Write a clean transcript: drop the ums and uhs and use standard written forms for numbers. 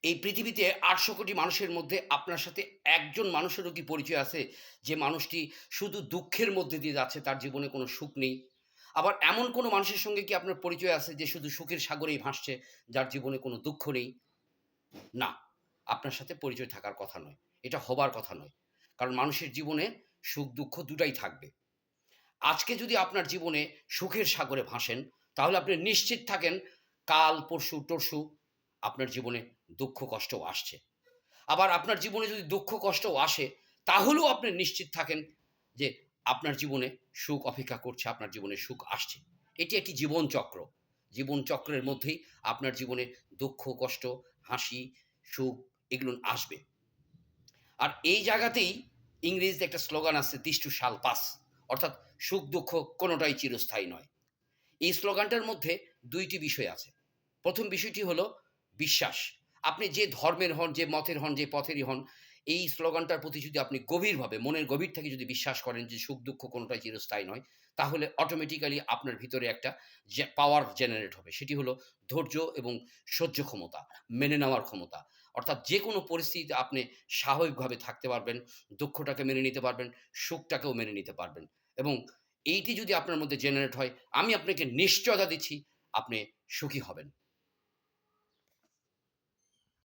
এই পৃথিবীতে ৮০০ কোটি মানুষের মধ্যে আপনার সাথে একজন মানুষেরও কি পরিচয় আছে যে মানুষটি শুধু দুঃখের মধ্যে দিয়ে যাচ্ছে, তার জীবনে কোনো সুখ নেই? আবার এমন কোনো মানুষের সঙ্গে কি আপনার পরিচয় আছে যে শুধু সুখের সাগরেই ভাসছে, যার জীবনে কোনো দুঃখ নেই? না, আপনার সাথে পরিচয় থাকার কথা নয়। এটা হবার কথা নয়। কারণ মানুষের জীবনে সুখ-দুঃখ দুটাই থাকবে। আজকে যদি আপনার জীবনে সুখের সাগরে ভাসেন, তাহলে আপনি নিশ্চিত থাকেন কাল, পরশু-টরশু আপনার জীবনে দুঃখ কষ্টও আসছে। আবার আপনার জীবনে যদি দুঃখ কষ্টও আসে, তাহলেও আপনি নিশ্চিত থাকেন যে আপনার জীবনে সুখ অপেক্ষা করছে, আপনার জীবনে সুখ আসছে। এটি একটি জীবনচক্র। জীবনচক্রের মধ্যেই আপনার জীবনে দুঃখ, কষ্ট, হাসি, সুখ এগুলো আসবে। আর এই জায়গাতেই ইংরেজিতে একটা স্লোগান আছে, "দিস টু শাল পাস" অর্থাৎ সুখ-দুঃখ কোনটাই চিরস্থায়ী নয়। এই স্লোগানটার মধ্যে ২ টি বিষয় আছে। ১ম বিষয়টি হলো বিশ্বাস। আপনি যে ধর্মের হন, যে মতের হন, যে পথেরই হন, এই স্লোগানটার প্রতি যদি আপনি গভীরভাবে মনের গভীর থেকে যদি বিশ্বাস করেন যে সুখ-দুঃখ কোনটাই চিরস্থায়ী নয়, তাহলে অটোমেটিক্যালি আপনার ভিতরে একটা পাওয়ার জেনারেট হবে। সেটি হলো ধৈর্য এবং সহ্য ক্ষমতা, মেনে নেওয়ার ক্ষমতা। অর্থাৎ যেকোনো পরিস্থিতিতে আপনি স্বাভাবিকভাবে থাকতে পারবেন, দুঃখটাকে মেনে নিতে পারবেন, সুখটাকেও মেনে নিতে পারবেন এবং এইটি যদি আপনার মধ্যে জেনারেট হয়, আমি আপনাকে নিশ্চয়তা দিচ্ছি আপনি সুখী হবেন।